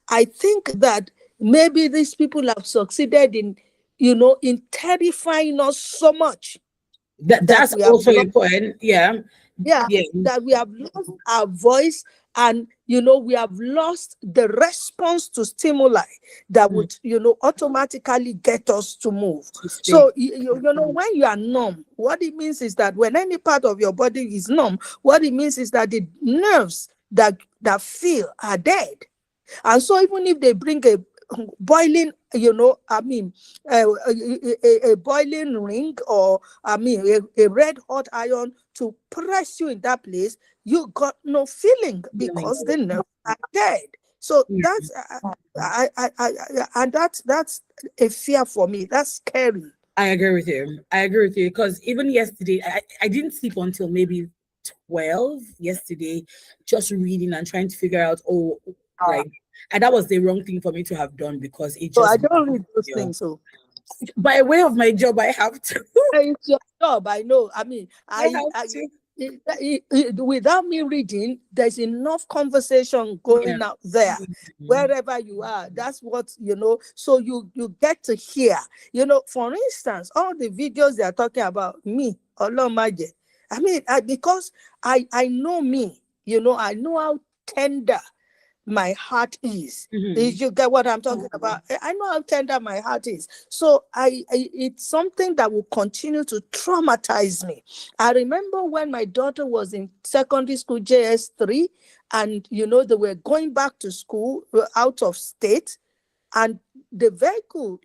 I think that maybe these people have succeeded in, in terrifying us so much that That's we have also lost, a point. Yeah. yeah, Yeah. that we have lost our voice, and we have lost the response to stimuli that Mm. would automatically get us to move. To speak. So when you are numb, what it means is that when any part of your body is numb, what it means is that the nerves that feel are dead. And so even if they bring a boiling, a boiling ring, or a red hot iron to press you in that place, you got no feeling Feeling. because the nerves are dead. So Yeah. that's and that's a fear for me. That's scary. I agree with you. I agree with you because even yesterday, I didn't sleep until maybe 12 yesterday, just reading and trying to figure out, like, and that was the wrong thing for me to have done because it So I just, don't read those you know, things. So by way of my job, I have to. it's your job. I know. I mean, I have to. without me reading, there's enough conversation Yeah. going out there Mhm. wherever you are. That's what so you get to hear. For instance, all the videos they are talking about me, Olomaje. I mean, because I know me. I know how tender my heart is. Mhm. Did you get what I'm talking about? I know how tender my heart is. So it's something that will continue to traumatize me. I remember when my daughter was in secondary school, JS3, and they were going back to school out of state, and the vehicle,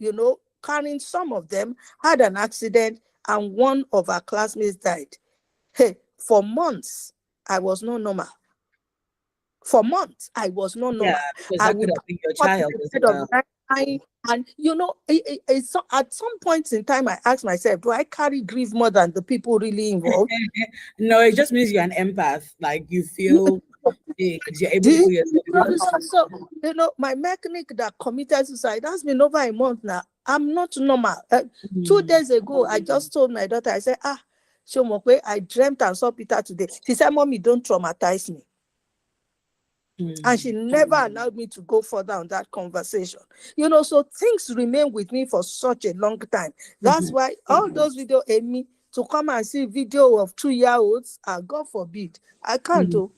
carrying some of them, had an accident, and one of our classmates died. Hey, for months, I was not normal. For months, I was not Yeah, normal. because I that could would have been your up to child the as bed of well. night crying. And at some point in time, I asked myself, do I carry grief more than the people really involved? No, it just means you're an empath. Like you feel things, you're able to Do put yourself in other so, people's so, my mechanic that committed suicide, that's been over a month now. I'm not normal. 2 days ago, I just told my daughter, I said, Shomokwe, I dreamt and saw Peter today. She said, Mommy, don't traumatize me. And she shoes. never allowed me to go further on that conversation. So things remain with me for such a long time. That's Mhm. why all those video Amy to come and see video of 2-year-olds, God forbid. I can't Mhm. do.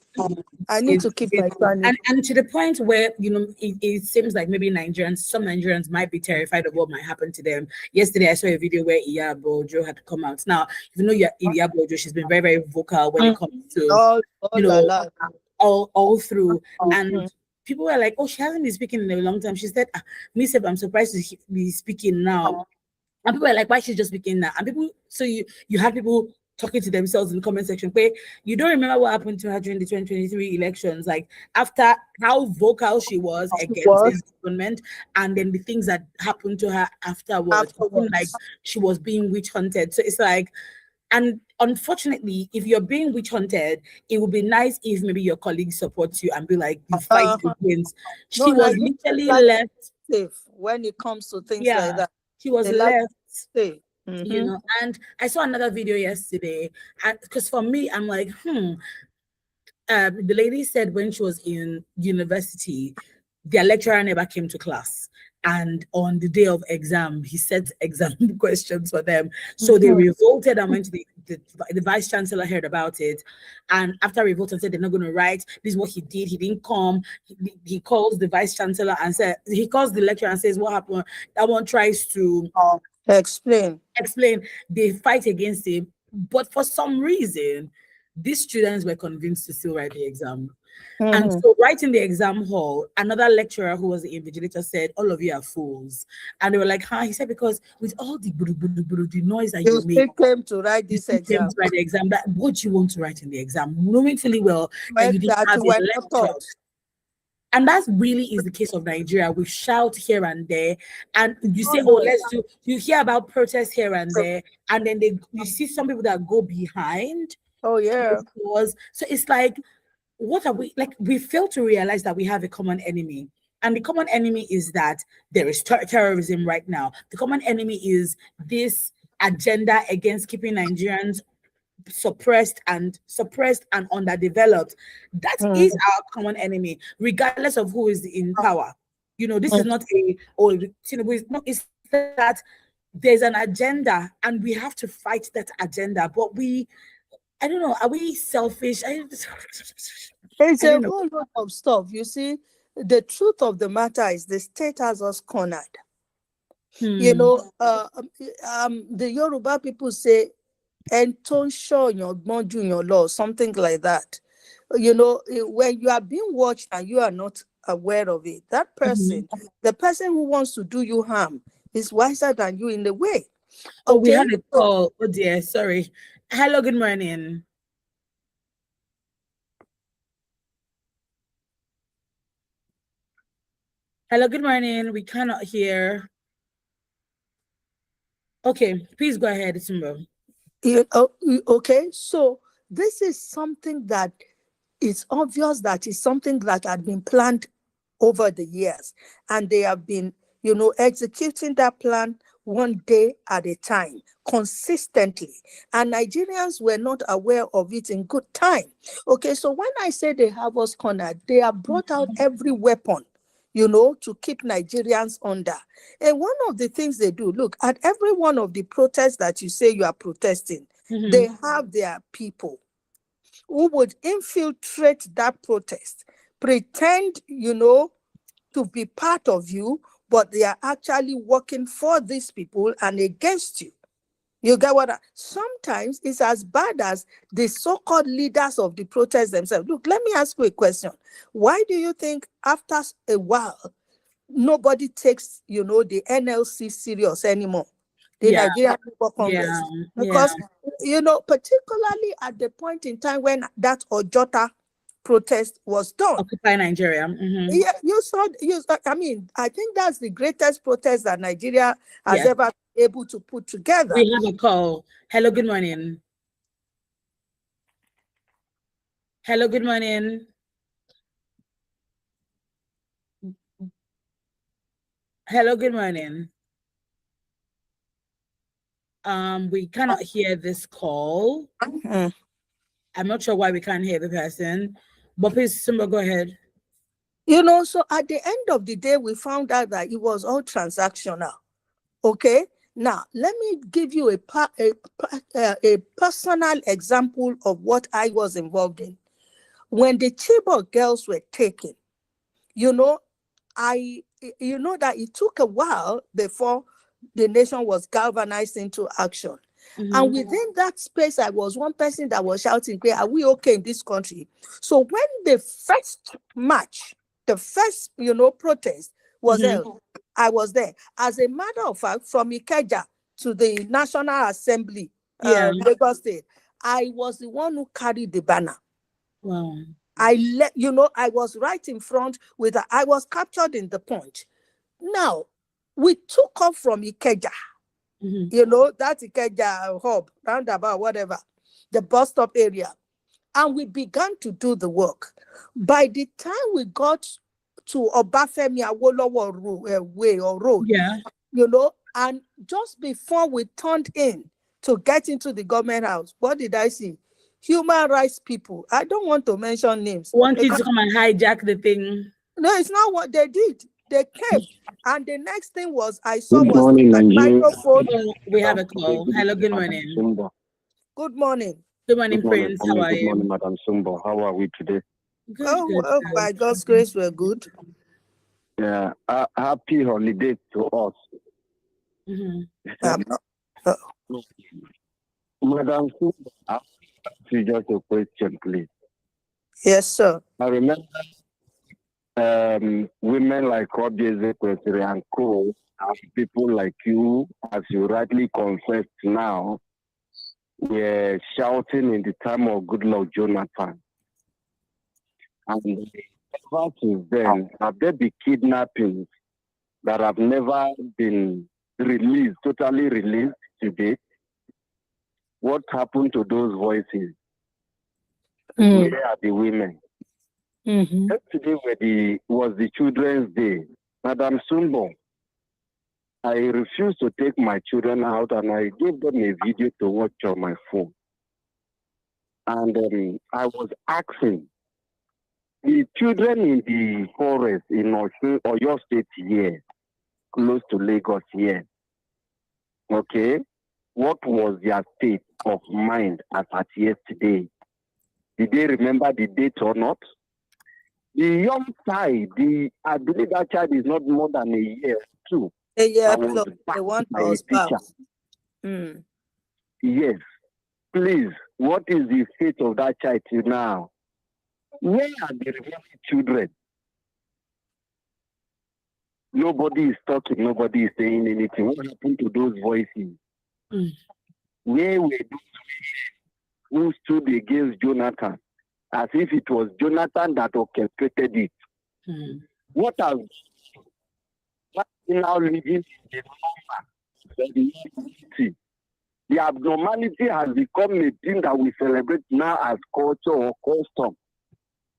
I need to It's keep it, my sanity. and to the point where it seems like maybe some Nigerians might be terrified of what might happen to them. Yesterday, I saw a video where Iyabo had come out. Now, Iyabo, she's been very very vocal when it Mm. comes to Oh you la know la. all through, Mm. and people were like, "Oh, she hasn't been speaking in a long time." She said, "Me, I'm surprised to be speaking now." And people are like, why she's just speaking now? And people, so you had people talking to themselves in the comment section. Where you don't remember what happened to her during the 2023 elections, like after how vocal she was She against was this government, and then the things that happened to her afterwards, it seemed like afterwards. she was being witch hunted. So it's like, and unfortunately, if you're being witch hunted, it would be nice if maybe your colleagues support you and be like, you fight Uh-huh. against. She No, was Nigeria literally like left. safe when it comes to things like Yeah, that. she was They like left, safe. Mm-hmm. and I saw another video yesterday, and because for me I'm like, the lady said when she was in university, their lecturer never came to class, and on the day of exam he set exam questions for them, so they revolted and went to the vice chancellor, heard about it, and after revolting said they're not going to write. This is what he did. He didn't come. He calls the vice chancellor and said, he calls the lecturer and says what happened. That one tries to Explain. explain. They fight against him, but for some reason these students were convinced to still write the exam. And Mm-hmm. so right in the exam hall, another lecturer who was the invigilator said, all of you are fools. And they were like, huh? He said, because with all the the noise that you You make, still came to write you this still came exam. to write the exam. That what you want to write in the exam, knowing fully well that But you didn't that have you a were not lecture. taught. And that really is the case of Nigeria. We shout here and there, and you Oh say, "Oh, no. let's do." You hear about protests here and there, and then you see some people that go behind Oh yeah. those doors. So it's like, what are we like? We fail to realize that we have a common enemy, and the common enemy is that there is terrorism right now. The common enemy is this agenda against keeping Nigerians suppressed and underdeveloped. That is our common enemy, regardless of who is in power. You know, this is not it's that there's an agenda and we have to fight that agenda. But I don't know, are we selfish? It's a whole lot of stuff. You see, the truth of the matter is the state has us cornered. You know, the Yoruba people say, "Enton show your law," something like that. You know, when you are being watched and you are not aware of it, that person, the person who wants to do you harm, is wiser than you in a way. Oh, we had a call. Oh dear, sorry. Hello, good morning. Hello, good morning. We cannot hear. Okay, please go ahead, Simbo. Okay, so this is something that is obvious that is something that had been planned over the years, and they have been, you know, executing that plan one day at a time, consistently. And Nigerians were not aware of it in good time. Okay, so when I say they have us cornered, they have brought out every weapon, you know, to keep Nigerians under. And one of the things they do, look, at every one of the protests that you say you are protesting, they have their people who would infiltrate that protest, pretend, you know, to be part of you, but they are actually working for these people and against you. You get what? Sometimes it's as bad as the so-called leaders of the protest themselves. Look, let me ask you a question. Why do you think after a while, nobody takes, you know, the NLC serious anymore? The Nigerian Labour Congress. Because, you know, particularly at the point in time when that Ojota protest was done. Occupy Nigeria. Yeah, I mean, I think that's the greatest protest that Nigeria has ever been able to put together. We have a call. Hello, good morning. Hello, good morning. Hello, good morning. We cannot hear this call. I'm not sure why we can't hear the person, but please, Simba, go ahead. You know, so at the end of the day, we found out that it was all transactional. Okay, now let me give you a personal example of what I was involved in. When the Chibok girls were taken, you know, you know that it took a while before the nation was galvanized into action. And within that space, I was one person that was shouting, "Are we okay in this country?" So when the first march, the first, you know, protest was held, I was there. As a matter of fact, from Ikeja to the National Assembly, Lagos State, I was the one who carried the banner. Wow. You know, I was right in front I was captured in the Punch. Now, we took off from Ikeja, you know, that Ikeja hub, roundabout, whatever, the bus stop area. And we began to do the work. By the time we got to Obafemi Awolowo way or road, you know, and just before we turned in to get into the government house, what did I see? Human rights people. I don't want to mention names. Wanted to come and hijack the thing. No, it's not what they did. They came. And the next thing I saw Good was morning, a microphone. We have a call. Hello, good morning. Good morning. Good morning, Prince. How are you? Good morning, Madam Sumbo. How are we today? Good. By God's grace, we're good. Yeah, happy holiday to us. Madam Sumbo, I ask you just a question, please. Yes, sir. I remember women like Obieze Kwesiri and Co. and people like you, as you rightly confessed now, were shouting in the time of Goodluck Jonathan. And ever since then, have there been kidnappings that have never been released, totally released today? What happened to those voices? Where are the women? Yesterday was the Children's Day. Madam Sumbo, I refused to take my children out and I gave them a video to watch on my phone. And I was asking the children in the forest in Oyo State here, close to Lagos here, okay, what was their state of mind as at yesterday? Did they remember the date or not? The young child, I believe that child is not more than a year or two. A year I was plus, backed the one by a was teacher. spouse. Mm. Yes. Please, what is the fate of that child till now? Where are the remaining children? Nobody is talking, nobody is saying anything. What happened to those voices? Mm. Where were those who stood against Jonathan as if it was Jonathan that orchestrated it? Mm. What has now living in the normality? The abnormality has become a thing that we celebrate now as culture or custom.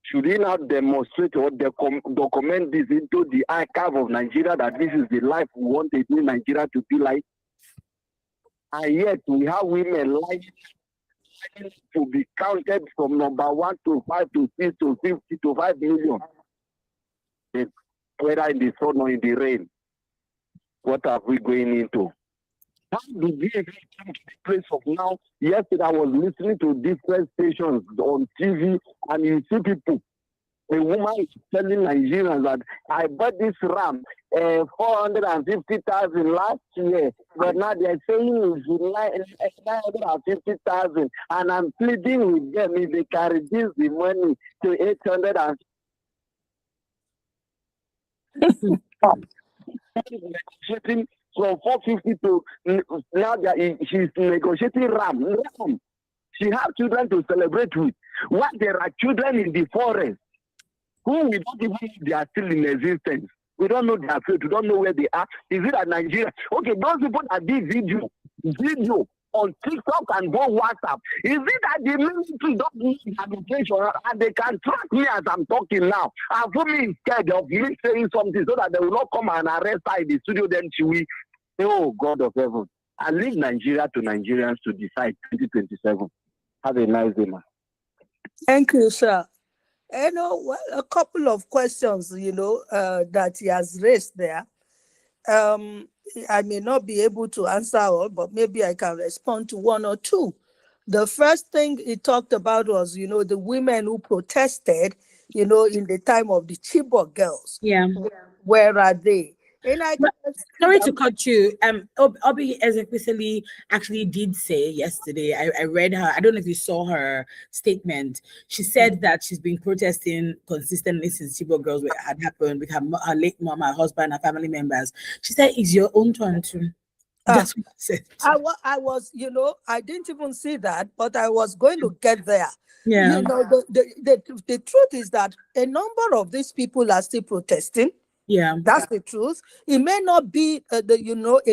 Should we now demonstrate or document this into the archive of Nigeria that this is the life we want a new Nigeria to be like? And yet we have women like to be counted from number 1 to 5 to 6 to 50 to 5 million. Whether in the sun or in the rain, what are we going into? How do we even come to the place of now? Yesterday I was listening to different stations on TV, and you see people. A woman is telling Nigerians that I bought this RAM 450,000 last year, but now they're saying it's 950,000, and I'm pleading with them if they can reduce the money to 800 and negotiating from 450 to now she's negotiating RAM. She has children to celebrate with. What there are children in the forest who we don't even know they are still in existence. We don't know their fate. We don't know where they are. Is it at Nigeria? Okay, those people that did video on TikTok and go WhatsApp. Is it that the military don't need their location and they can track me as I'm talking now? And put me scared of me saying something so that they will not come and arrest her in the studio. Then she will say, oh, God of heaven. I leave Nigeria to Nigerians to decide 2027. Have a nice day, man. Thank you, sir. Well, a couple of questions, that he has raised there. I may not be able to answer all, but maybe I can respond to one or two. The first thing he talked about was, the women who protested, in the time of the Chibok girls. Yeah. Where are they? And sorry to cut you. Obi Ezekwesili actually did say yesterday, I read her, I don't know if you saw her statement. She said that she's been protesting consistently since Chibok girls had happened with her late mom, her husband, her family members. She said, it's your own turn to. That's what she said. I was, I didn't even see that, but I was going to get there. Yeah. The truth is that a number of these people are still protesting. Yeah, that's the truth. It may not be a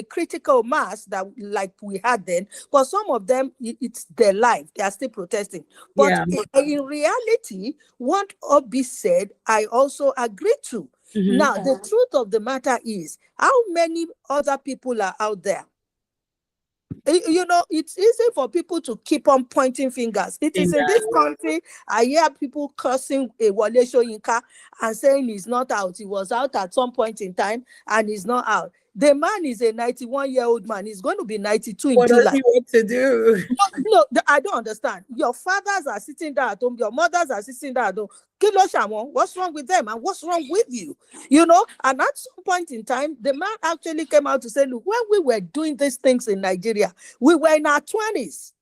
critical mass that like we had then, but some of them, it's their life. They are still protesting. But in reality, what Obi said, I also agree to. Mm-hmm. Now, the truth of the matter is, how many other people are out there? It's easy for people to keep on pointing fingers. It is in this country, I hear people cursing a Wole Soyinka and saying he's not out. He was out at some point in time and he's not out. The man is a 91-year-old man. He's going to be 92 in July. What does he want to do? No, I don't understand. Your fathers are sitting there at home. Your mothers are sitting there at home. What's wrong with them? And what's wrong with you? And at some point in time, the man actually came out to say, look, when we were doing these things in Nigeria, we were in our 20s.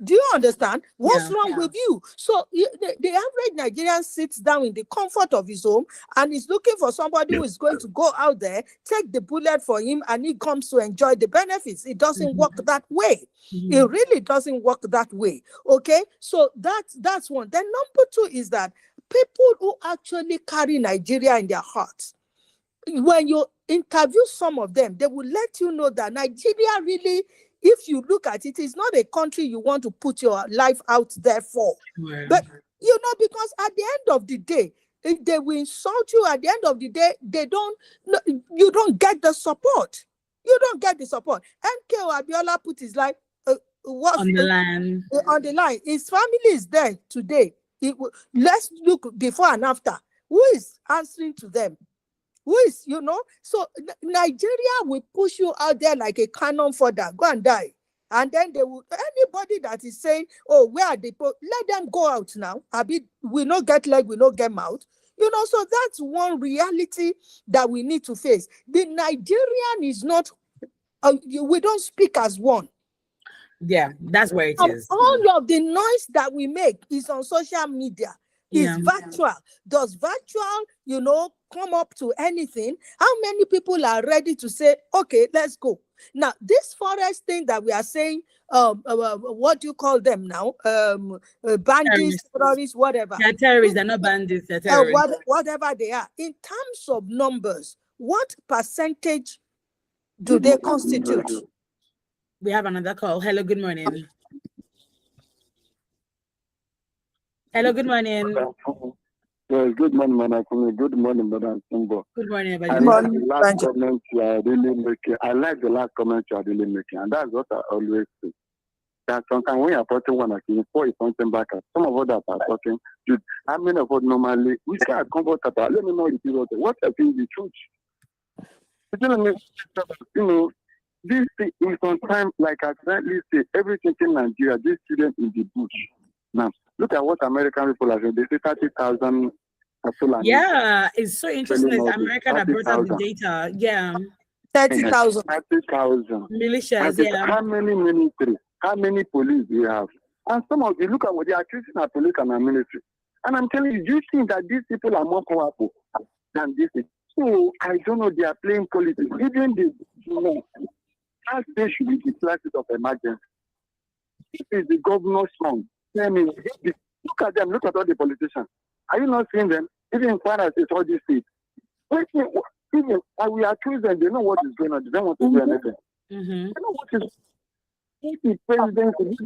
Do you understand? What's wrong with you? So the average Nigerian sits down in the comfort of his home and is looking for somebody who is going to go out there, take the bullet for him, and he comes to enjoy the benefits. It doesn't work that way. It really doesn't work that way. Okay? So that's one. Then number two is that people who actually carry Nigeria in their hearts, when you interview some of them, they will let you know that Nigeria really, if you look at it, it's not a country you want to put your life out there for. Yeah. But, because at the end of the day, if they will insult you, at the end of the day, you don't get the support. You don't get the support. MKO Abiola put his life, what's On the line. on the line. His family is there today. Let's look before and after. Who is answering to them? Who is, so Nigeria will push you out there like a cannon fodder. Go and die. And then they will, anybody that is saying, oh, where are they? Let them go out now. We not get leg, we not get mouth. So that's one reality that we need to face. The Nigerian is not, we don't speak as one. Yeah, that's where it is. All of the noise that we make is on social media. It's virtual. Does virtual, come up to anything? How many people are ready to say, okay, let's go? Now, this forest thing that we are saying, what do you call them now? Bandits, terrorists, whatever. They're terrorists, they're not bandits, they're terrorists. Whatever they are. In terms of numbers, what percentage do they constitute? We have another call. Hello, good morning. Hello, good morning. Yes, good morning, Manakumi. Good morning, Madam Simbo. Good morning, I like the last comment you are really making. I like the last comment you are really making, and that's what I always say. That sometimes when you are putting one again, before you something back, some of us that are talking, how many of us normally, we say I comfortable. Let me know if you wrote it. What I think the truth. This thing is sometimes, like I currently say, everything in Nigeria, this student in the bush. Now, look at what American people are saying. They say 30,000. Yeah, it's so interesting that America that brought out the data. Yeah. 30,000. 30,000. Militias, yeah. How many military? How many police do you have? And some of you look at what they are accusing our police and our military. And I'm telling you, do you think that these people are more powerful than this? So I don't know, they are playing politics. Even the as they should be declared of emergency. This is the governor's son. I mean, look at them, look at all the politicians. Are you not seeing them? Even in finance, it's all these things. Even we accuse them, they know what is going on. They don't want to do anything. They know what is. If the president is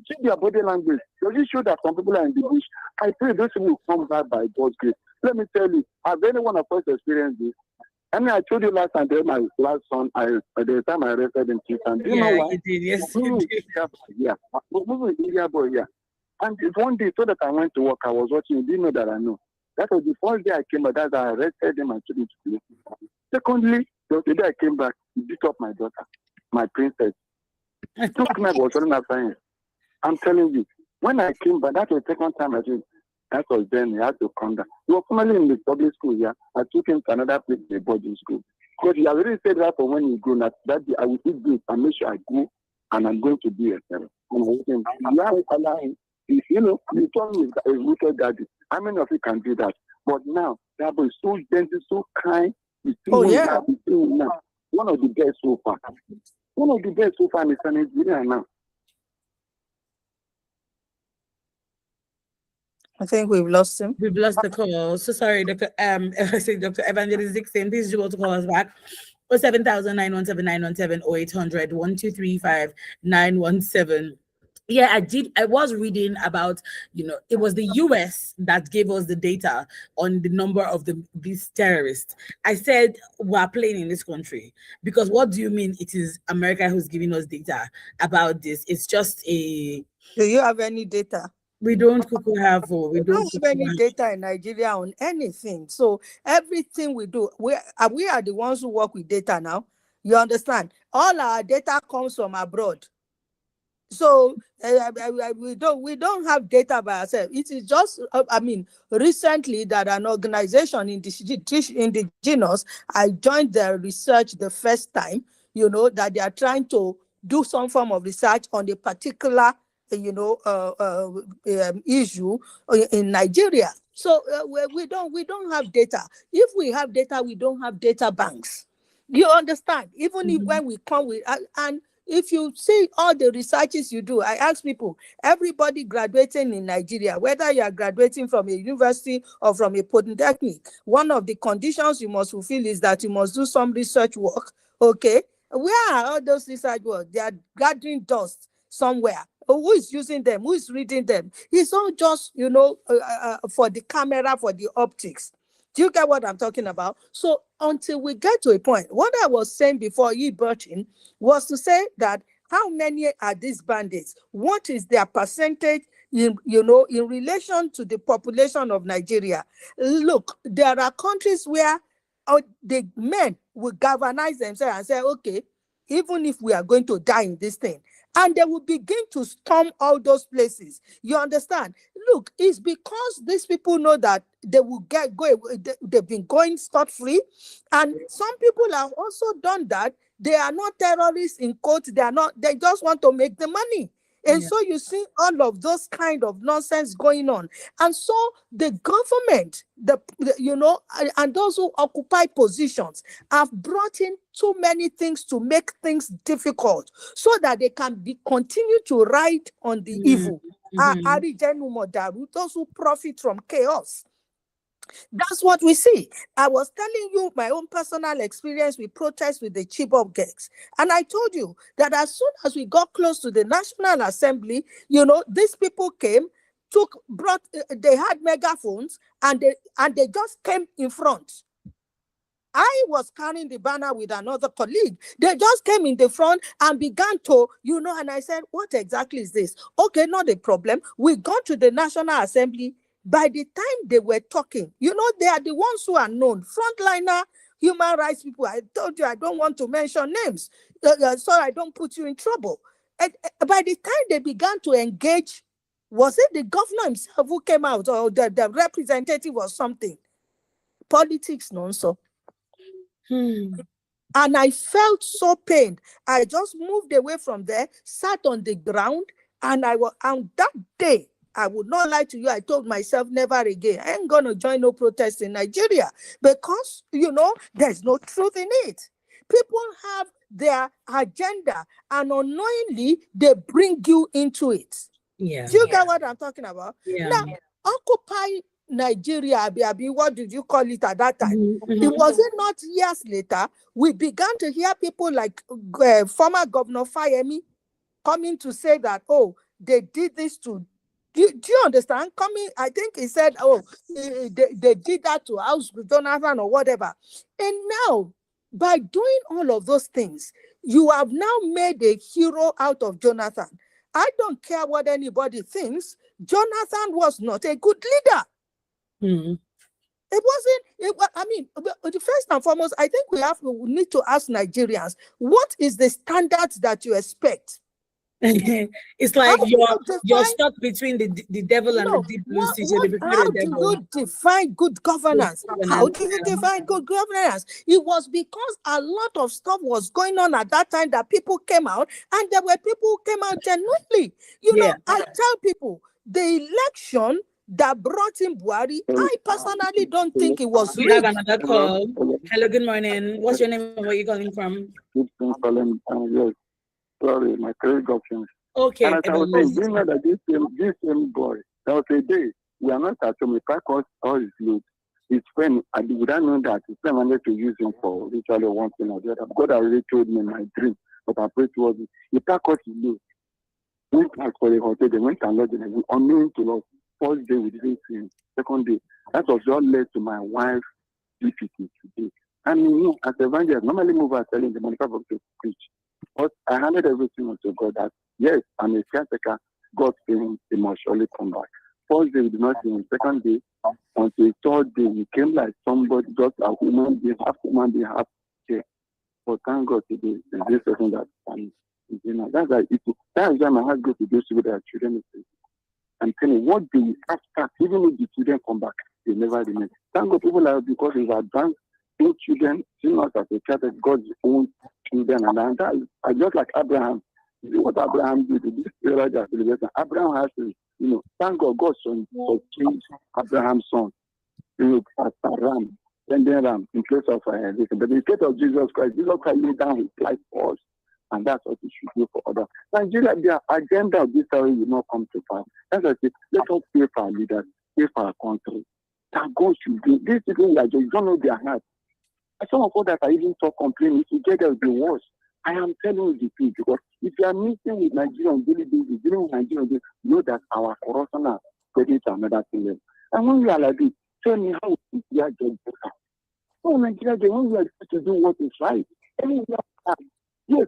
see their body language, does it show that some people are in the bush? I pray those people will come back by God's grace. Let me tell you, have any one of us experienced this? I mean, I told you last time, my last son, by the time I arrested him, and you know why? You did, yes, you did. Yeah, boy, yeah. And one day, so that I went to work, I was watching, you didn't know that I know. That was the first day I came back, that I arrested him and took him to police. Secondly, the day I came back, he beat up my daughter, my princess. Took me, I was running after him. I'm telling you, when I came back, that was the second time I did. That was then he had to come down. He was formerly in the public school, yeah. I took him to another place, the boarding school. Because he already said that for when he grew up, that day I will eat this and make sure I go and I'm going to be a parent. And I told him, allow him. He told me a wicked daddy. How many of you can do that? But now, that boy is so gentle, so kind. He's one of the best so far. One of the best so far in Nigeria now. I think we've lost him. We've lost the call. So sorry, Dr. Dr. Evangelist Dixon. Please do want to call us back. 07917 or 800-1235-917. Yeah, I was reading about, it was the US that gave us the data on the number of these terrorists. I said, we're playing in this country, because what do you mean it is America who's giving us data about this? It's just Do you have any data? We don't have any data in Nigeria on anything. So everything we do, we are the ones who work with data now. You understand? All our data comes from abroad. So we don't have data by ourselves. It is just recently that an organization indigenous, I joined their research the first time. That they are trying to do some form of research on the particular issue in Nigeria. So we don't have data. If we have data, we don't have data banks. You understand? Even if when we come with and if you see all the researches you do, I ask people, everybody graduating in Nigeria, whether you are graduating from a university or from a polytechnic, one of the conditions you must fulfill is that you must do some research work. Okay, where are all those research work? They are gathering dust somewhere. Who is using them? Who is reading them? It's all just, for the camera, for the optics. Do you get what I'm talking about? So until we get to a point, what I was saying before you brought in was to say that How many are these bandits? What is their percentage in relation to the population of Nigeria? Look, there are countries where the men will galvanize themselves and say, okay, even if we are going to die in this thing, and they will begin to storm all those places. You understand? Look, it's because these people know that they will they've been going scot-free, and some people have also done that. They are not terrorists in quotes. They just want to make the money. And so you see all of those kind of nonsense going on. And so the government, and those who occupy positions have brought in too many things to make things difficult so that they can continue to ride on the evil. Those who profit from chaos. That's what we see. I was telling you my own personal experience with protests with the Chibok gangs. And I told you that as soon as we got close to the National Assembly, these people came, they had megaphones, and they just came in front. I was carrying the banner with another colleague. They just came in the front and began to, and I said, what exactly is this? Okay, not a problem. We got to the National Assembly. By the time they were talking, they are the ones who are known, frontliner human rights people. I told you I don't want to mention names, so I don't put you in trouble. And by the time they began to engage, was it the governor himself who came out, or the representative or something? Politics, non-so. And I felt so pained. I just moved away from there, sat on the ground, and that day, I would not lie to you. I told myself never again. I ain't going to join no protest in Nigeria because, there's no truth in it. People have their agenda and unknowingly they bring you into it. Yeah. Do you get what I'm talking about? Yeah. Now, Occupy Nigeria, Abi, what did you call it at that time? It wasn't not years later, we began to hear people like former Governor Fayemi coming to say that, they did this to. Do you understand? I think he said, they did that to House Jonathan or whatever. And now, by doing all of those things, you have now made a hero out of Jonathan. I don't care what anybody thinks. Jonathan was not a good leader. It wasn't. First and foremost, I think we need to ask Nigerians, what is the standard that you expect? It's like you're stuck between the devil and the deep blue sea. How do you define good governance? How do you define good governance? It was because a lot of stuff was going on at that time that people came out, and there were people who came out genuinely. I tell people the election that brought in Buhari, I personally don't think it was rigged. We have another call. Hello, good morning. What's your name and where are you calling from? Yes. Sorry, my credit options. Okay. And as I was saying, you know that this same boy, there was a day, we are not at home, he packed all his loot. His friend, I would not know that his friend wanted to use him for literally one thing or the other. God already told me in my dream, but I prayed towards it. He packed all his loot. Went back for the hotel, they went and lodged in it. Unknown to us. First day, we didn't see him. Second day, that was all led to my wife's difficulty today. And as evangelist, normally move out telling the Monica to preach. But I handed everything to God that, yes, I'm a caretaker. God saying he must surely come back. First day, we did not see him. Second day, until third day, he came like somebody, just a human being, half human being, half chair. But thank God today, this person that that's like it. That is why my heart goes to those people that are children. I'm telling you, what they after, even if the children come back, they never remain. Thank God people are, because we've advanced. Children, seeing us as a child of God's own children, and that is just like Abraham. You see what Abraham did to this area. Abraham has to, thank God, God's son changed Abraham's son. As a ram, sending ram in place of this. But in the case of Jesus Christ laid down his life for us, and that's what we should do for others. Nigeria, their agenda of this story will not come to pass. That's why I say, let us pray for our leaders, pray for our country. That God should do. These people that just don't know their heart. Some of us that are even so complaining, together will be worse. I am telling you the truth, because if you are meeting with Nigeria on daily basis, dealing with Nigeria, you know that our corruption is getting to another thing. And when we are like this, tell me how we are getting better. So Nigeria, when we are to do what is right, yes,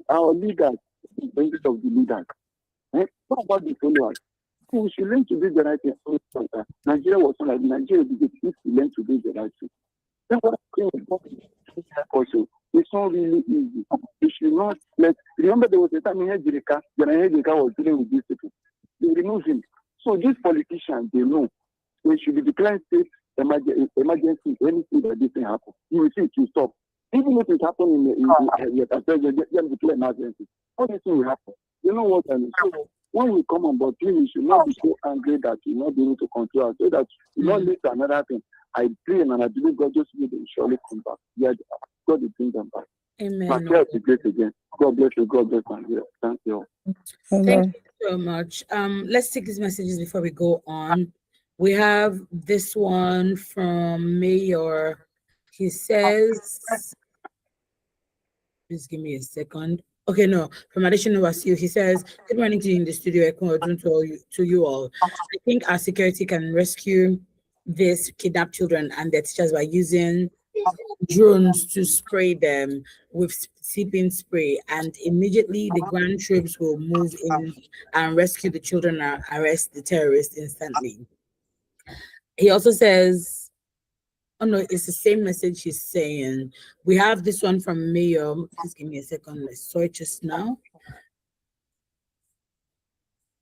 Our leaders, the benefit of the leaders. What about the followers? We should learn to do the right thing. Nigeria was not like Nigeria because if we learn to do the right thing. That's what I'm saying. Also, it's not really easy. We should not let. Remember, there was a time in Ejirika, when Ejirika was dealing with these people. They removed him. So these politicians, they know they should be declaring state emergency. Anything that this thing happen, you will see it will stop. Even if it happens in your them declare emergency, all this thing will happen. You know what I mean? So when we come on board, please, we should not be so angry that you will not be able to control us, so that you not lead to another thing. I pray and I believe God just will surely come back. Yeah, God will bring them back. Amen. My prayer is great again. God bless you. God bless you. Thank you. Thank you so much. Let's take these messages before we go on. We have this one from Mayor. He says, please give me a second. Okay, no, from Additional Wasiu, he says, good morning to you in the studio, to you all. I think our security can rescue these kidnapped children and their teachers by using drones to spray them with sleeping spray, and immediately the ground troops will move in and rescue the children and arrest the terrorists instantly. He also says, oh no, it's the same message he's saying. We have this one from Mayor. Please give me a second. Let's search just now.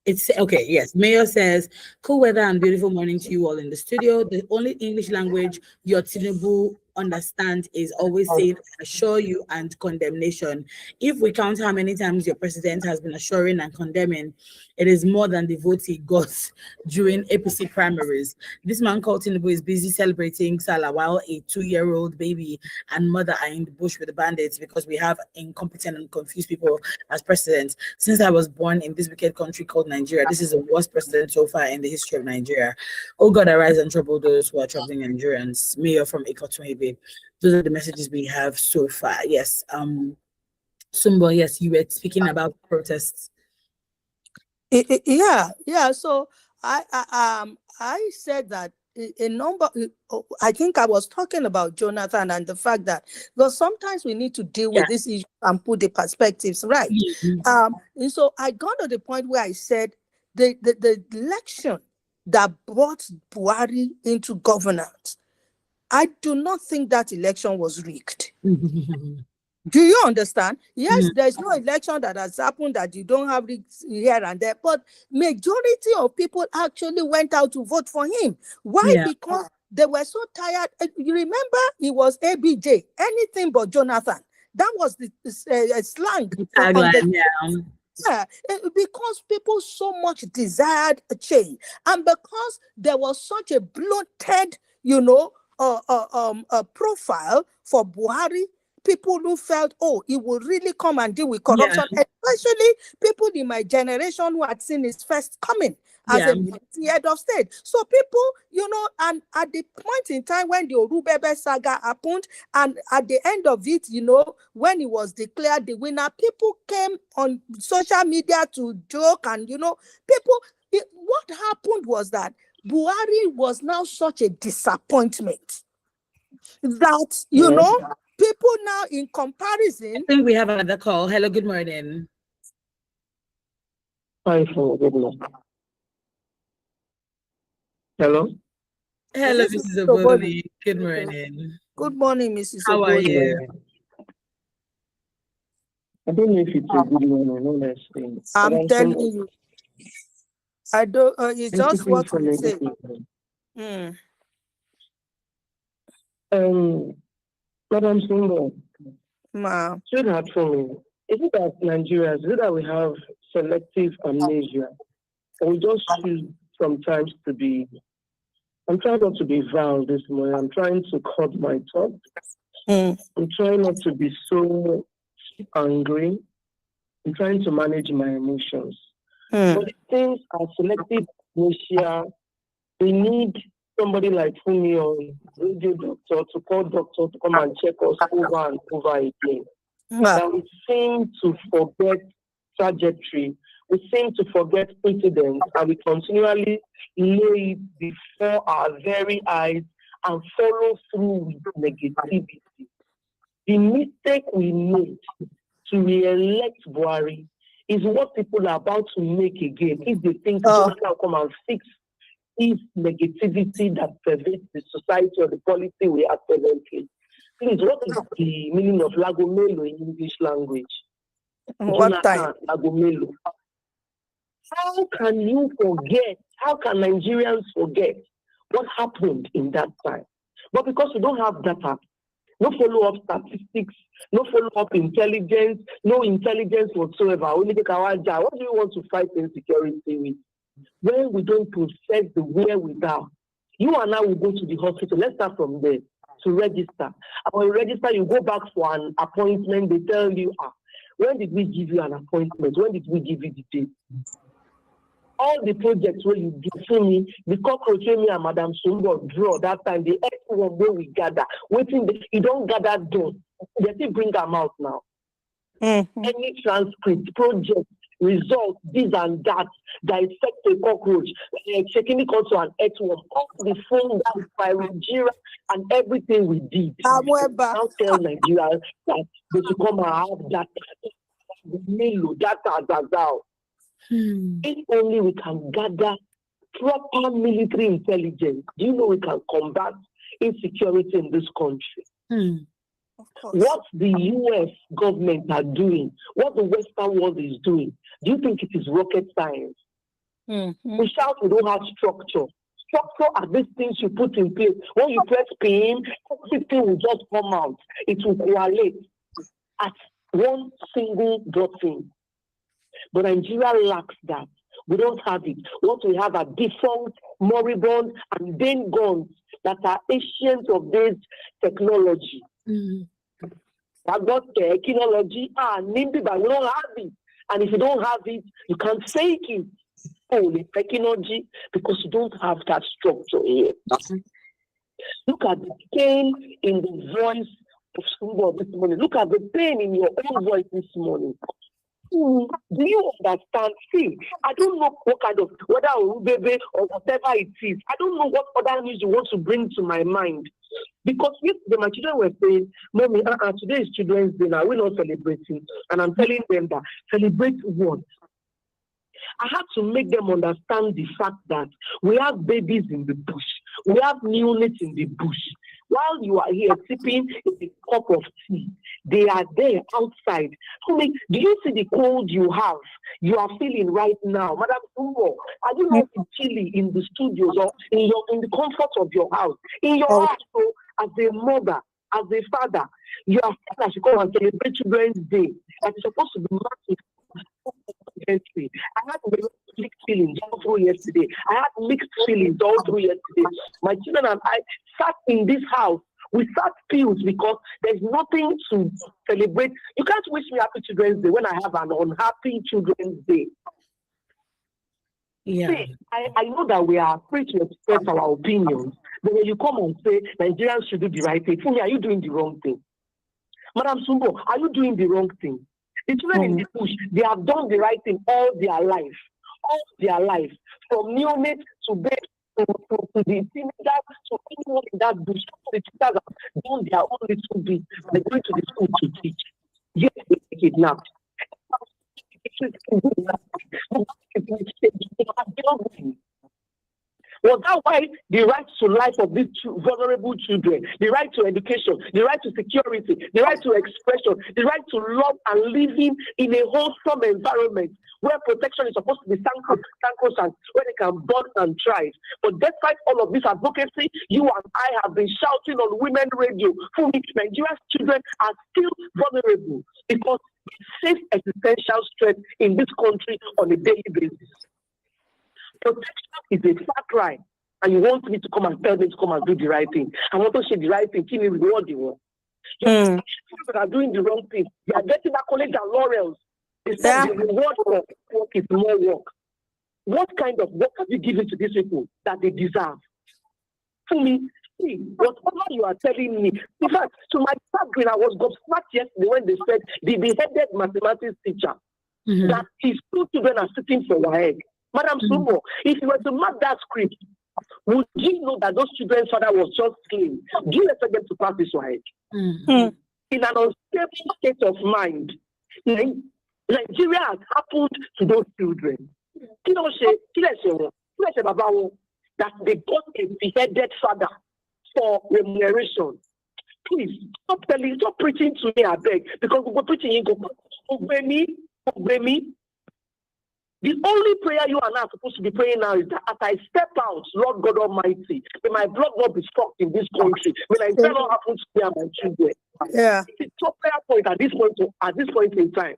It's okay. Yes, Mayor says, cool weather and beautiful morning to you all in the studio. The only English language your Tinubu understand is always saying assure you and condemnation. If we count how many times your president has been assuring and condemning, it is more than the votes he got during APC primaries. This man called Tinubu is busy celebrating Salah while a 2-year-old baby and mother are in the bush with the bandits because we have incompetent and confused people as president. Since I was born in this wicked country called Nigeria, this is the worst president so far in the history of Nigeria. Oh God, arise and trouble those who are troubling Nigerians. Mayor from Ikotun. Those are the messages we have so far. Yes. Sumbo, yes, you were speaking about protests. Yeah. So I said that a number. I think I was talking about Jonathan and the fact that because sometimes we need to deal with this issue and put the perspectives right. And so I got to the point where I said the election that brought Buhari into governance, I do not think that election was rigged. Do you understand? Yes, there's no election that has happened that you don't have here and there, but majority of people actually went out to vote for him. Why? Because they were so tired. You remember, it was ABJ, anything but Jonathan. That was the slang. Because people so much desired a change, and because there was such a bloated, a profile for Buhari, people who felt, oh, he will really come and deal with corruption, especially people in my generation who had seen his first coming as a head of state. So people, and at the point in time when the Orubebe saga happened, and at the end of it, when he was declared the winner, people came on social media to joke and, what happened was that Buhari was now such a disappointment that, people now in comparison. I think we have another call. Hello, good morning. Hi, good morning. Hello? Hello, Mrs. Oboli. Good morning. Good morning, Mrs. How are you? I don't know if it's a good morning, honestly. I'm telling you. I don't, it's just what you say. Madam Sumbo, Ma. hard for me. Is it that Nigerians, is it that we have selective amnesia? Or we just choose sometimes to be, I'm trying not to be vile this morning. I'm trying to cut my thoughts. I'm trying not to be so angry. I'm trying to manage my emotions. But things are selective amnesia. We need somebody like Fumi or radio doctor to call doctor to come and check us over and over again. And we seem to forget trajectory. We seem to forget precedents, and we continually lay it before our very eyes and follow through with negativity. The mistake we made to re-elect Buhari is what people are about to make again if they think Jonathan will come and fix this negativity that pervades the society or the policy we have presently. Please, what is the meaning of Lagomelo in English language? What time? Lagomelo. How can you forget? How can Nigerians forget what happened in that time? But because we don't have data, no follow-up statistics, no follow-up intelligence, no intelligence whatsoever. Only the Kawaja. What do you want to fight insecurity with? When we don't possess the wherewithal, you and I will go to the hospital. Let's start from there to register. When you register, you go back for an appointment. They tell you, when did we give you an appointment? When did we give you the date? All the projects where you do for me, the cockroach me and Madam Sumbo draw that time, the everyone where we gather, waiting, you don't gather done. They still bring them out now. Mm-hmm. Any transcript, project, results, this and that affect a cockroach, checking it also an earthworm, all the phone down by Nigeria and everything we did. However, now tell Nigeria that they should come and have data. If only we can gather proper military intelligence, do you know we can combat insecurity in this country? Of course. What the US government are doing, what the Western world is doing, do you think it is rocket science? Mm-hmm. We shout we don't have structure. Structure are these things you put in place. When you press pin, everything will just come out. It will coalesce at one single button. But Nigeria lacks that. We don't have it. What we have are defunct, moribund, and then guns that are ancient of this technology. I've got technology and NIMBY, but we don't have it. And if you don't have it, you can't fake it. Only technology, because you don't have that structure here. Look at the pain in the voice of Sumbo this morning. Look at the pain in your own voice this morning. Do you understand? See, I don't know what kind of, whether Urubebe or whatever it is, I don't know what other news you want to bring to my mind. Because my children were saying, Mommy, today is Children's Day, now we're not celebrating. And I'm telling them that, celebrate what? I had to make them understand the fact that we have babies in the bush. We have neonates in the bush. While you are here sipping a cup of tea, they are there outside. I mean, do you see the cold you have? You are feeling right now. Madam Sumbo, are you not chilly in the studios or in the comfort of your house? In your house, so, as a mother, as a father, you are saying I should come and celebrate Children's Day. That is supposed to be massive. I had mixed feelings all through yesterday. My children and I sat in this house. We sat pills because there's nothing to celebrate. You can't wish me happy Children's Day when I have an unhappy Children's Day. Yeah. See, I know that we are free to express our opinions, but when you come and say Nigerians should do the right thing, for me, are you doing the wrong thing? Madam Sumbo, are you doing the wrong thing? The children in the bush, they have done the right thing all their life. From neonate to babe to the teenagers to anyone in that bush. The teachers have done their own little bit. They're going to the school to teach. Yes, they kidnapped. Was that why the right to life of these vulnerable children, the right to education, the right to security, the right to expression, the right to love and living in a wholesome environment where protection is supposed to be sacrosanct, where they can bond and thrive? But despite all of this advocacy, you and I have been shouting on women radio, for which Nigeria's children are still vulnerable because it saves existential stress in this country on a daily basis. Protection is a far cry, and you want me to come and tell them to come and do the right thing. I want to say the right thing, kill me with what they want. People that are doing the wrong thing, they are getting accolades and laurels. It's not the reward for work is more work. What kind of work have you given to these people that they deserve? To me, see, whatever you are telling me, in fact, to my chagrin, I was gobsmacked yesterday when they said the beheaded mathematics teacher, that his two children are sitting for your head. Madam Sumbo, if you were to mark that script, would you know that those children's father was just slain? Do you expect them to pass this way? In an unstable state of mind, Nigeria has happened to those children. That they got a beheaded father for remuneration. Please stop preaching to me, I beg, because we're preaching in obey me. The only prayer you and I are supposed to be praying now is that as I step out, Lord God Almighty, may my blood not be struck in this country. May I never happen to me and my children. Yeah. It's a top prayer point at this point in time.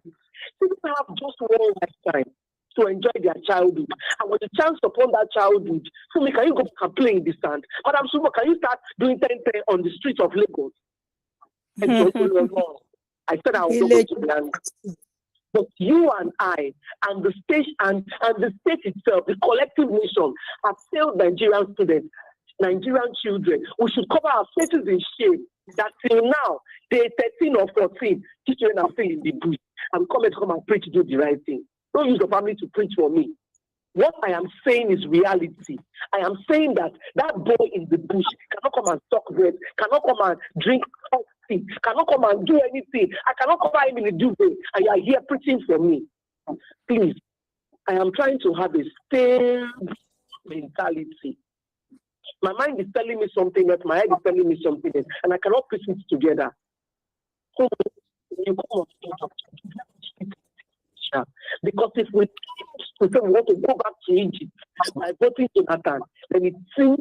People have just one lifetime to enjoy their childhood. And when the chance upon that childhood, Fumi, can you go back and play in the sand? Madam Sumo, can you start doing 10-10 on the streets of Lagos? I said I was going to land. But you and I and the state and the state itself, the collective nation, have failed Nigerian students, Nigerian children. We should cover our faces in shame that till now, they're 13 or 14, children are still in the bush. I'm coming to come and preach, do the right thing. Don't use your family to preach for me. What I am saying is reality. I am saying that boy in the bush cannot come and suck bread, cannot come and drink coffee, cannot come and do anything. I cannot cover him in the duvet, and you are here preaching for me. Please, I am trying to have a stable mentality. My mind is telling me something else, my head is telling me something else, and I cannot put it together. So, you come on, because if we say we want to go back to Egypt by voting Jonathan, then it seems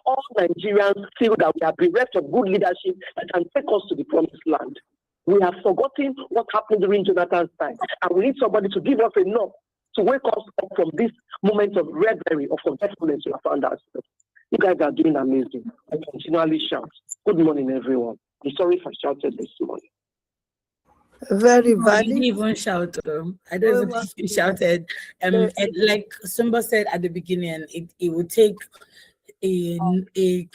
all Nigerians feel that we are bereft of good leadership that can take us to the promised land. We have forgotten what happened during Jonathan's time, and we need somebody to give us enough to wake us up from this moment of reverie or forgetfulness we have found ourselves. You guys are doing amazing. I continually shout. Good morning, everyone. I'm sorry if I shouted this morning. Very No, valid. you didn't even shout. I don't even think you shouted. And like Sumba said at the beginning, it would take a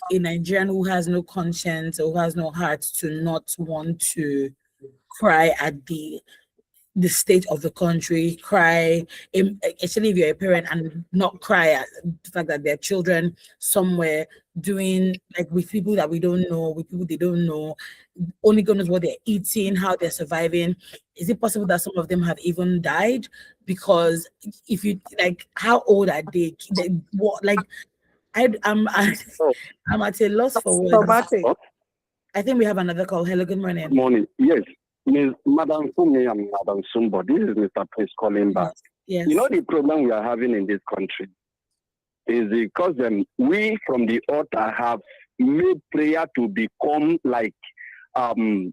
Nigerian who has no conscience or who has no heart to not want to cry at the state of the country, cry, especially if you're a parent, and not cry at the fact that their children somewhere doing, like, with people that we don't know, with people they don't know, only God knows what they're eating, how they're surviving. Is it possible that some of them have even died? Because if you, like, how old are they? What, like, I'm at a loss for words. Traumatic. I think we have another call. Hello, good morning. Good morning. Yes. Ms. Madam Fumi and Madam Sumbo, this is Mr. Prince calling back. Yes. You know, the problem we are having in this country is because we from the altar have made prayer to become like the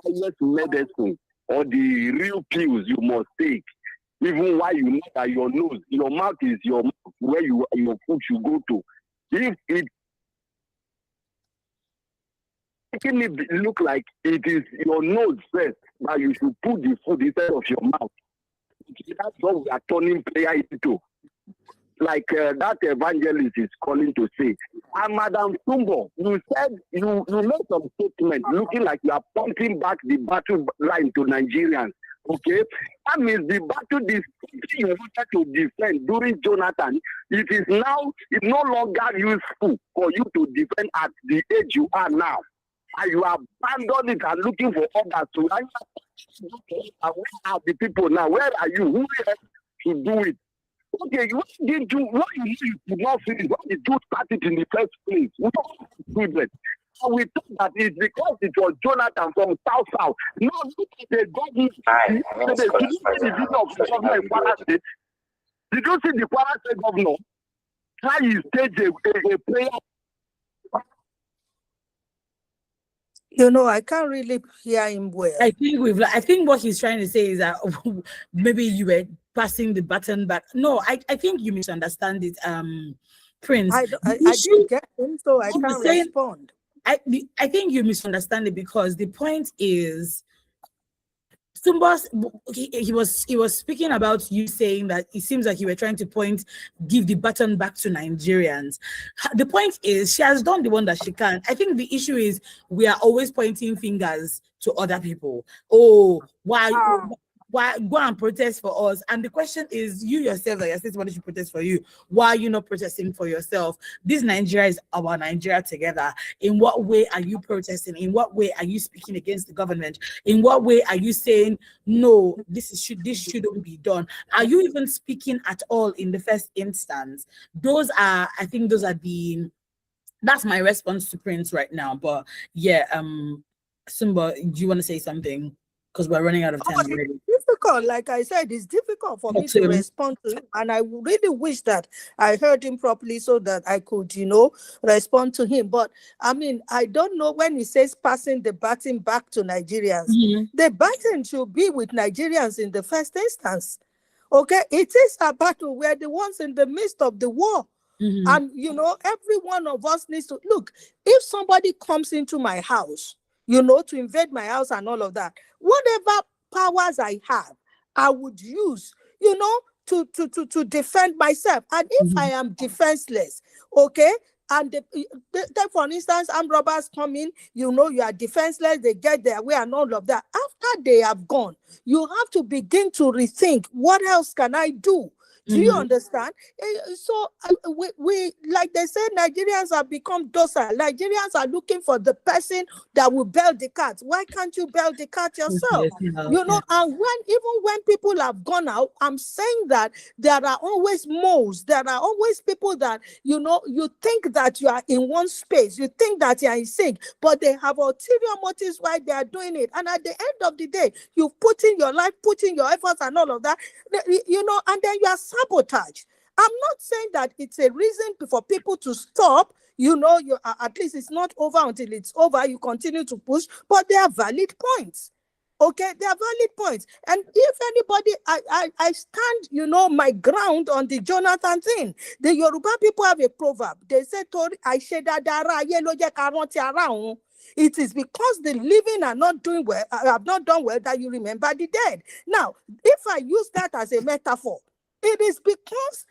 highest medicine or the real pills you must take, even while you know that your nose, your mouth is your mouth, where your food should go to. If it making it look like it is your nose first that you should put the food instead of your mouth. That's what we are turning prayer into. Like that evangelist is calling to say. And Madam Sumbo, you said you made some statement looking like you are pumping back the battle line to Nigerians. Okay, that means the battle this you wanted to defend during Jonathan, it's no longer useful for you to defend at the age you are now. And you abandon it and looking for others to answer. Where are the people now? Where are you? Who else to do it? Okay, what did you could not finish? Why did you start it in the first place? We thought that it's because it was Jonathan from South. No, look at the government. Did you see the video of the governor in Kwara State? Did you see the Kwara State governor? How he staged a prayer? You know, I can't really hear him well. I think what he's trying to say is that maybe you were passing the baton back. No, I think you misunderstand it, Prince. I didn't get him, so I can't respond. I think you misunderstand it because the point is, Sumbas, he was speaking about you saying that it seems like you were trying to give the baton back to Nigerians. The point is, she has done the one that she can. I think the issue is we are always pointing fingers to other people. Oh, why? why go and protest for us? And the question is, you yourself that you're saying somebody should protest for you. Why are you not protesting for yourself? This Nigeria is our Nigeria together. In what way are you protesting? In what way are you speaking against the government? In what way are you saying no, this shouldn't be done? Are you even speaking at all in the first instance? That's my response to Prince right now. But yeah, Sumba, do you want to say something? Because we're running out of time already. Difficult, like I said, it's difficult for me to respond to him, and I really wish that I heard him properly so that I could, respond to him. But I mean, I don't know when he says passing the baton back to Nigerians. The baton should be with Nigerians in the first instance. Okay, it is a battle. We're the ones in the midst of the war. And every one of us needs to look. If somebody comes into my house, to invade my house and all of that, whatever powers I have, I would use, to defend myself. And if I am defenseless, okay, and for instance, armed robbers come in, you are defenseless, they get their way and all of that. After they have gone, you have to begin to rethink, what else can I do? Do you understand? So we like they say, Nigerians have become docile. Nigerians are looking for the person that will bail the cat. Why can't you bail the cat yourself? And when people have gone out, I'm saying that there are always moles. There are always people that, you think that you are in one space. You think that you are in sync, but they have ulterior motives why they are doing it. And at the end of the day, you put in your life, put in your efforts and all of that, and then you are sabotage. I'm not saying that it's a reason for people to stop. At least it's not over until it's over. You continue to push, but they are valid points. Okay, they are valid points. And if anybody, I stand, my ground on the Jonathan thing. The Yoruba people have a proverb. They say, it is because the living are not doing well, have not done well, that you remember the dead. Now, if I use that as a metaphor, it is because,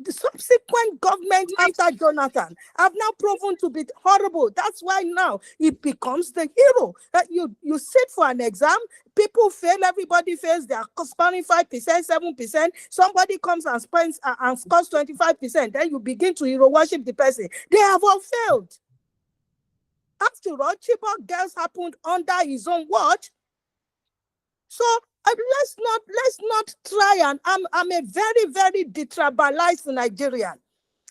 the subsequent government after Jonathan have now proven to be horrible. That's why now it becomes the hero. You sit for an exam, people fail, everybody fails, they are scoring 5%, 7%. Somebody comes and spends and scores 25%. Then you begin to hero worship the person. They have all failed. After all, Chibok girls happened under his own watch. So let's not try. And I'm a very, very detribalized Nigerian,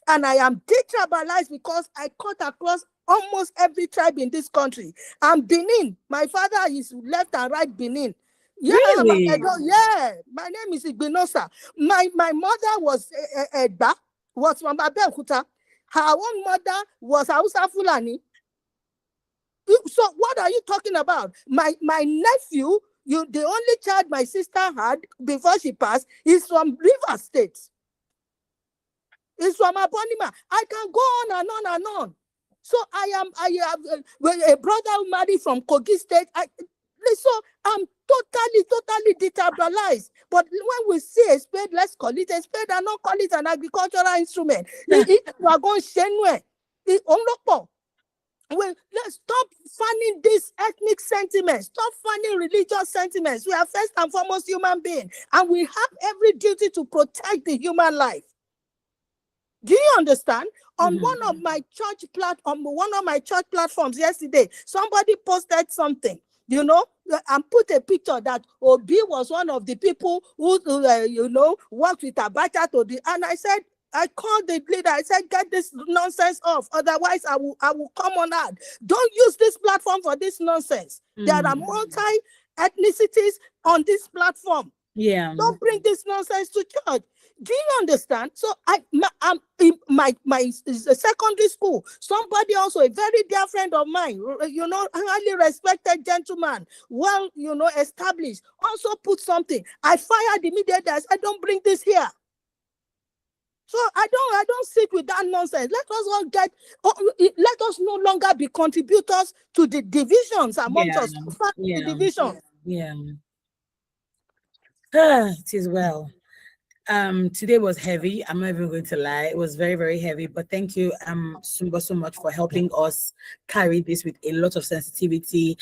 and I am detribalized because I cut across almost every tribe in this country. And Benin, my father is left and right Benin. Yeah, really? My name is Igbinosa. My mother was Edba, was from Abeokuta. Her own mother was Hausa Fulani. So what are you talking about? My nephew, the only child my sister had before she passed, is from Rivers State. It's from Abonima. I can go on and on and on. So I have a brother who married from Kogi State. So I'm totally detribalized. But when we see a spade, let's call it a spade and not call it an agricultural instrument. We are going Shenwe. Well, let's stop fanning this ethnic sentiments. Stop fanning religious sentiments. We are first and foremost human beings, and we have every duty to protect the human life. Do you understand? On one of my church platforms yesterday, somebody posted something, and put a picture that Obi was one of the people who, worked with Abacha and I called the leader. I said, get this nonsense off. Otherwise, I will come on ad. Don't use this platform for this nonsense. There are multi-ethnicities on this platform. Yeah. Don't bring this nonsense to church. Do you understand? So I'm in my secondary school. Somebody also, a very dear friend of mine, highly respected gentleman, well, established, also put something. I fired immediately. I said, don't bring this here. So I don't sit with that nonsense. Let us no longer be contributors to the divisions amongst us. The divisions. Yeah. It is well. Today was heavy. I'm not even going to lie. It was very, very heavy. But thank you, Sumba, so much for helping us carry this with a lot of sensitivity.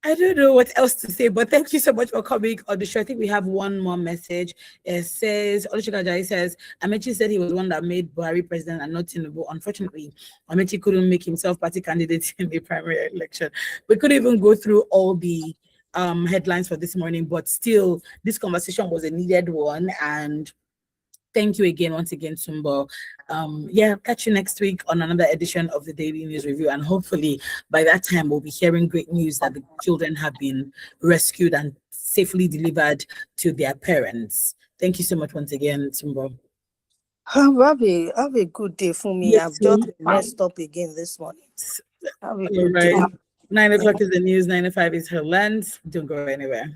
I don't know what else to say, but thank you so much for coming on the show. I think we have one more message. It says, Olusegun Ajayi says, Amechi said he was the one that made Buhari president and not Tinubu. Unfortunately, Amechi couldn't make himself party candidate in the primary election. We couldn't even go through all the headlines for this morning, but still, this conversation was a needed one. And thank you again, once again, Sumbo. Yeah, catch you next week on another edition of the Daily News Review. And hopefully by that time, we'll be hearing great news that the children have been rescued and safely delivered to their parents. Thank you so much once again, Sumbo. Have a good day for me. Yes, I've just messed up again this morning. Have a good day. 9 o'clock is the news, 9:05 is her land. Don't go anywhere.